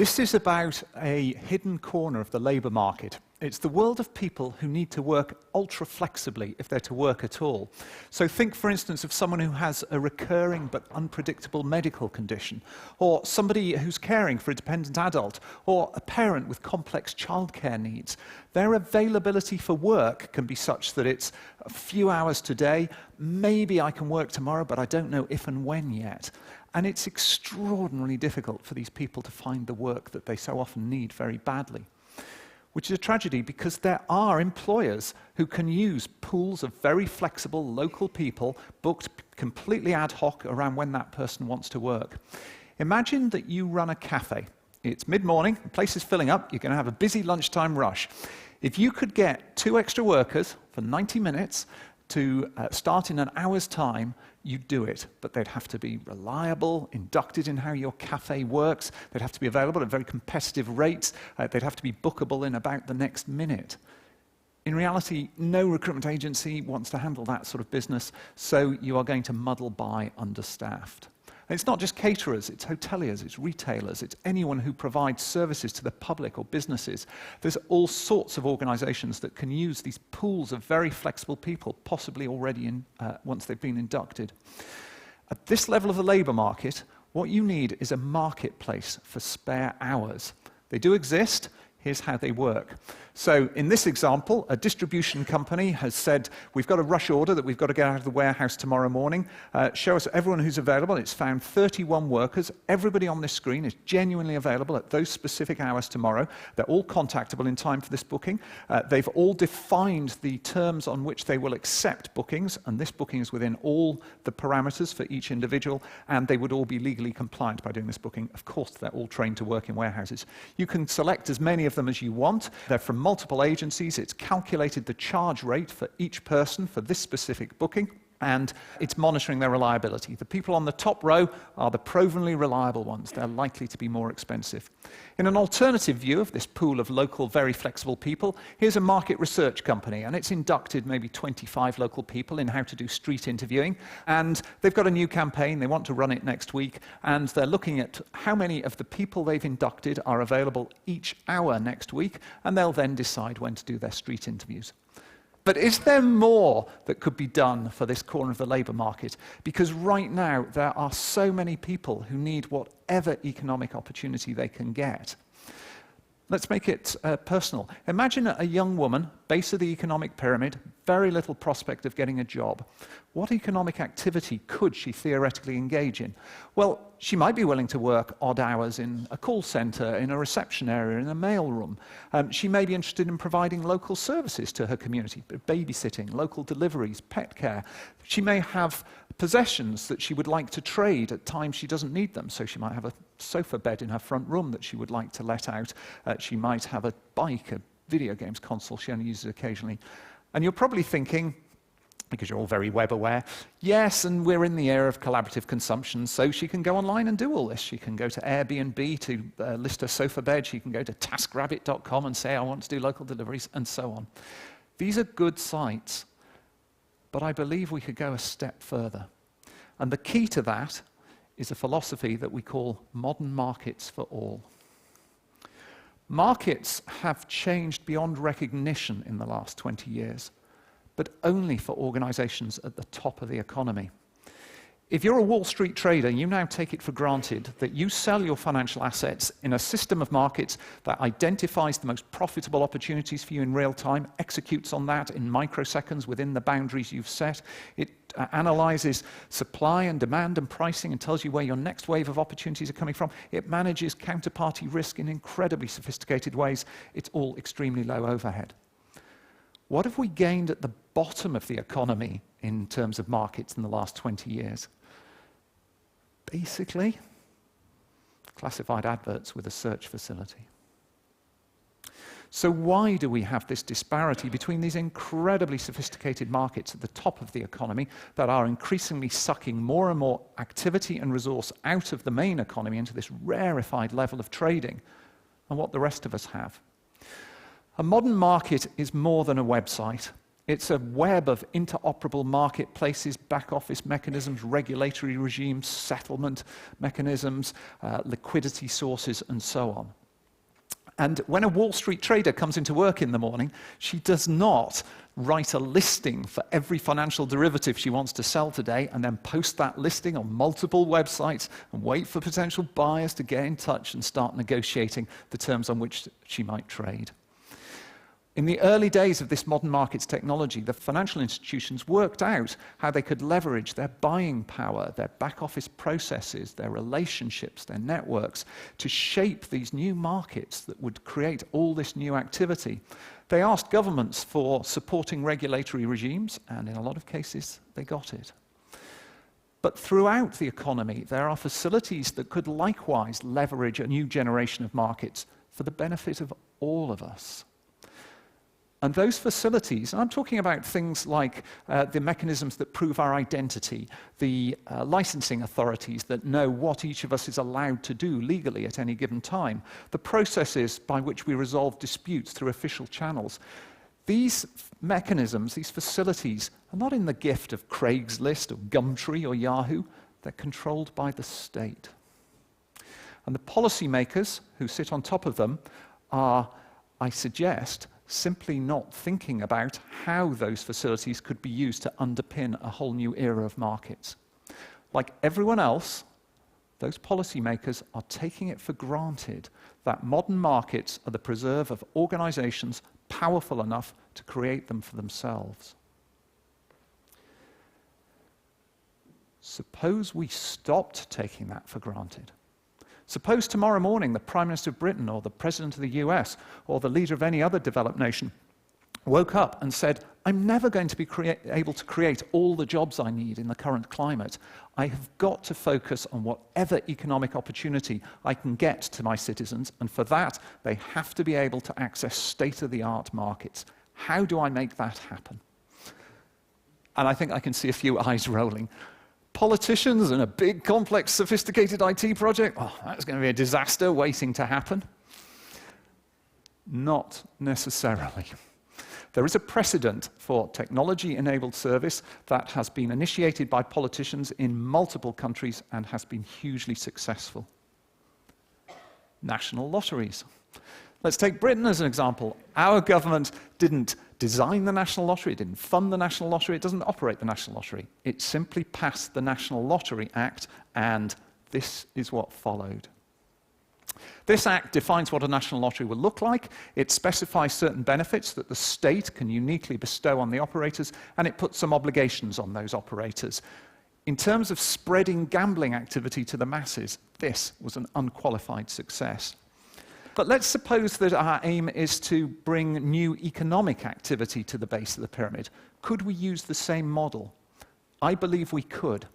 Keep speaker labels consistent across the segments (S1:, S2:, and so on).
S1: This is about a hidden corner of the labour market. It's the world of people who need to work ultra-flexibly if they're to work at all. So think, for instance, of someone who has a recurring but unpredictable medical condition, or somebody who's caring for a dependent adult, or a parent with complex childcare needs. Their availability for work can be such that it's a few hours today, maybe I can work tomorrow, but I don't know if and when yet. And it's extraordinarily difficult for these people to find the work that they so often need very badly. Which is a tragedy because there are employers who can use pools of very flexible local people booked completely ad hoc around when that person wants to work. Imagine that you run a cafe. It's mid-morning, the place is filling up, you're going to have a busy lunchtime rush. If you could get 2 extra workers for 90 minutes to start in an hour's time, you'd do it, but they'd have to be reliable, inducted in how your cafe works, they'd have to be available at very competitive rates, they'd have to be bookable in about the next minute. In reality, no recruitment agency wants to handle that sort of business, so you are going to muddle by understaffed. And it's not just caterers, it's hoteliers, it's retailers, it's anyone who provides services to the public or businesses. There's all sorts of organizations that can use these pools of very flexible people, possibly already once they've been inducted. At this level of the labor market, what you need is a marketplace for spare hours. They do exist. Here's how they work. So in this example, a distribution company has said, we've got a rush order that we've got to get out of the warehouse tomorrow morning. Show us everyone who's available. It's found 31 workers. Everybody on this screen is genuinely available at those specific hours tomorrow. They're all contactable in time for this booking. They've all defined the terms on which they will accept bookings, and this booking is within all the parameters for each individual, and they would all be legally compliant by doing this booking. Of course, they're all trained to work in warehouses. You can select as many of them as you want. They're from multiple agencies. It's calculated the charge rate for each person for this specific booking, and it's monitoring their reliability. The people on the top row are the provenly reliable ones. They're likely to be more expensive. In an alternative view of this pool of local, very flexible people, here's a market research company, and it's inducted maybe 25 local people in how to do street interviewing, and they've got a new campaign. They want to run it next week, and they're looking at how many of the people they've inducted are available each hour next week, and they'll then decide when to do their street interviews. But is there more that could be done for this corner of the labour market? Because right now, there are so many people who need whatever economic opportunity they can get. Let's make it personal. Imagine a young woman, base of the economic pyramid, very little prospect of getting a job. What economic activity could she theoretically engage in? Well, she might be willing to work odd hours in a call centre, in a reception area, in a mailroom. She may be interested in providing local services to her community, babysitting, local deliveries, pet care. She may have possessions that she would like to trade at times she doesn't need them, so she might have a sofa bed in her front room that she would like to let out. She might have a bike, a video games console she only uses occasionally. And you're probably thinking, because you're all very web aware, yes, and we're in the era of collaborative consumption, so she can go online and do all this. She can go to Airbnb to list her sofa bed. She can go to TaskRabbit.com and say, I want to do local deliveries, and so on. These are good sites, but I believe we could go a step further. And the key to that is a philosophy that we call modern markets for all. Markets have changed beyond recognition in the last 20 years, but only for organizations at the top of the economy. If you're a Wall Street trader, you now take it for granted that you sell your financial assets in a system of markets that identifies the most profitable opportunities for you in real time, executes on that in microseconds within the boundaries you've set. It analyzes supply and demand and pricing and tells you where your next wave of opportunities are coming from. It manages counterparty risk in incredibly sophisticated ways. It's all extremely low overhead. What have we gained at the bottom of the economy in terms of markets in the last 20 years? Basically, classified adverts with a search facility. So why do we have this disparity between these incredibly sophisticated markets at the top of the economy that are increasingly sucking more and more activity and resource out of the main economy into this rarefied level of trading, and what the rest of us have? A modern market is more than a website. It's a web of interoperable marketplaces, back-office mechanisms, regulatory regimes, settlement mechanisms, liquidity sources, and so on. And when a Wall Street trader comes into work in the morning, she does not write a listing for every financial derivative she wants to sell today and then post that listing on multiple websites and wait for potential buyers to get in touch and start negotiating the terms on which she might trade. In the early days of this modern markets technology, the financial institutions worked out how they could leverage their buying power, their back-office processes, their relationships, their networks, to shape these new markets that would create all this new activity. They asked governments for supporting regulatory regimes, and in a lot of cases, they got it. But throughout the economy, there are facilities that could likewise leverage a new generation of markets for the benefit of all of us. And those facilities, and I'm talking about things like the mechanisms that prove our identity, the licensing authorities that know what each of us is allowed to do legally at any given time, the processes by which we resolve disputes through official channels. These mechanisms, these facilities, are not in the gift of Craigslist or Gumtree or Yahoo. They're controlled by the state. And the policymakers who sit on top of them are, I suggest, simply not thinking about how those facilities could be used to underpin a whole new era of markets. Like everyone else, those policymakers are taking it for granted that modern markets are the preserve of organizations powerful enough to create them for themselves. Suppose we stopped taking that for granted. Suppose tomorrow morning the Prime Minister of Britain or the President of the US or the leader of any other developed nation woke up and said, I'm never going to be able to create all the jobs I need in the current climate. I have got to focus on whatever economic opportunity I can get to my citizens, and for that, they have to be able to access state-of-the-art markets. How do I make that happen? And I think I can see a few eyes rolling. Politicians and a big, complex, sophisticated IT project, oh, that's going to be a disaster waiting to happen. Not necessarily. There is a precedent for technology-enabled service that has been initiated by politicians in multiple countries and has been hugely successful. National lotteries. Let's take Britain as an example. Our government didn't design the National Lottery, it didn't fund the National Lottery, it doesn't operate the National Lottery. It simply passed the National Lottery Act, and this is what followed. This act defines what a national lottery will look like, it specifies certain benefits that the state can uniquely bestow on the operators, and it puts some obligations on those operators. In terms of spreading gambling activity to the masses, this was an unqualified success. But let's suppose that our aim is to bring new economic activity to the base of the pyramid. Could we use the same model? I believe we could.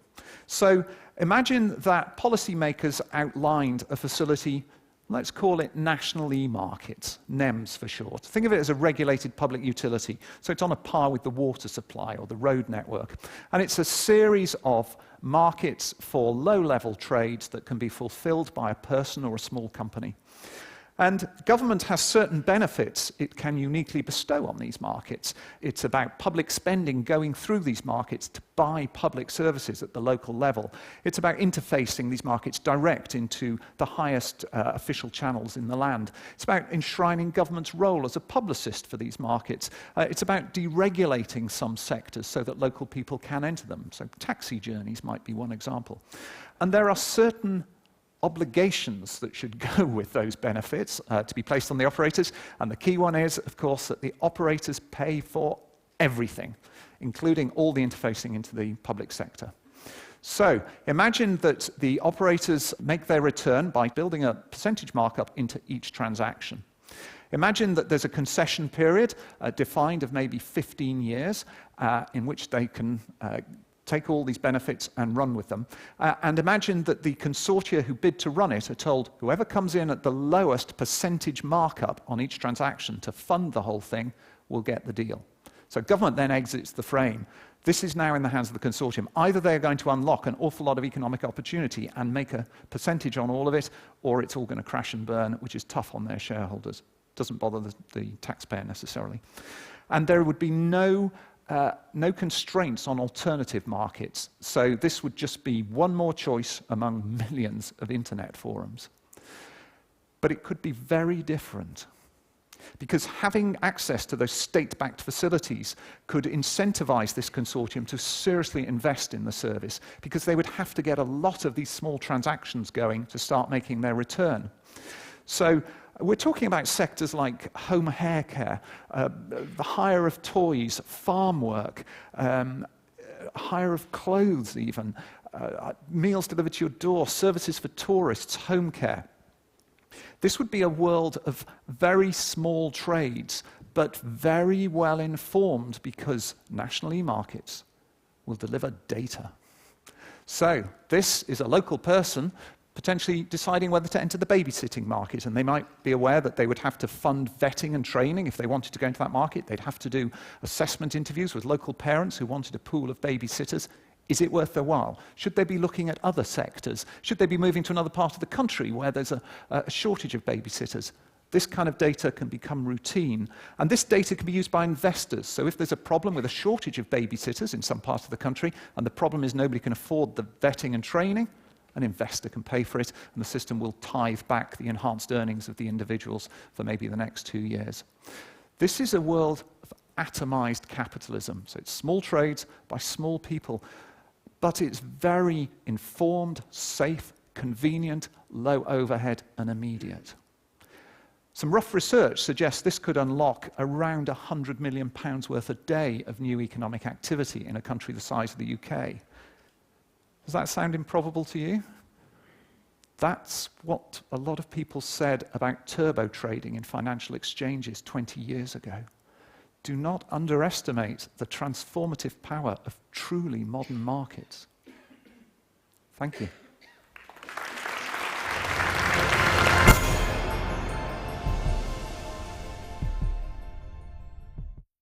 S1: So imagine that policymakers outlined a facility, let's call it National E-Markets, NEMS for short. Think of it as a regulated public utility. So it's on a par with the water supply or the road network. And it's a series of markets for low-level trades that can be fulfilled by a person or a small company. And government has certain benefits it can uniquely bestow on these markets. It's about public spending going through these markets to buy public services at the local level. It's about interfacing these markets direct into the highest official channels in the land. It's about enshrining government's role as a publicist for these markets. It's about deregulating some sectors so that local people can enter them. So taxi journeys might be one example. And there are certain obligations that should go with those benefits to be placed on the operators. And the key one is, of course, that the operators pay for everything, including all the interfacing into the public sector. So imagine that the operators make their return by building a percentage markup into each transaction. Imagine that there's a concession period defined of maybe 15 years in which they can take all these benefits and run with them. And imagine that the consortia who bid to run it are told, whoever comes in at the lowest percentage markup on each transaction to fund the whole thing will get the deal. So government then exits the frame. This is now in the hands of the consortium. Either they're going to unlock an awful lot of economic opportunity and make a percentage on all of it, or it's all going to crash and burn, which is tough on their shareholders. Doesn't bother the taxpayer necessarily. And there would be no constraints on alternative markets. So this would just be one more choice among millions of internet forums. But it could be very different, because having access to those state-backed facilities could incentivize this consortium to seriously invest in the service, because they would have to get a lot of these small transactions going to start making their return. So we're talking about sectors like home hair care, the hire of toys, farm work, hire of clothes even, meals delivered to your door, services for tourists, home care. This would be a world of very small trades, but very well informed, because national e-markets will deliver data. So this is a local person potentially deciding whether to enter the babysitting market, and they might be aware that they would have to fund vetting and training if they wanted to go into that market. They'd have to do assessment interviews with local parents who wanted a pool of babysitters. Is it worth their while? Should they be looking at other sectors? Should they be moving to another part of the country where there's a shortage of babysitters? This kind of data can become routine. And this data can be used by investors. So if there's a problem with a shortage of babysitters in some part of the country, and the problem is nobody can afford the vetting and training, an investor can pay for it, and the system will tithe back the enhanced earnings of the individuals for maybe the next 2 years. This is a world of atomized capitalism. So it's small trades by small people, but it's very informed, safe, convenient, low overhead, and immediate. Some rough research suggests this could unlock around £100 million worth a day of new economic activity in a country the size of the UK. Does that sound improbable to you? That's what a lot of people said about turbo trading in financial exchanges 20 years ago. Do not underestimate the transformative power of truly modern markets. Thank you.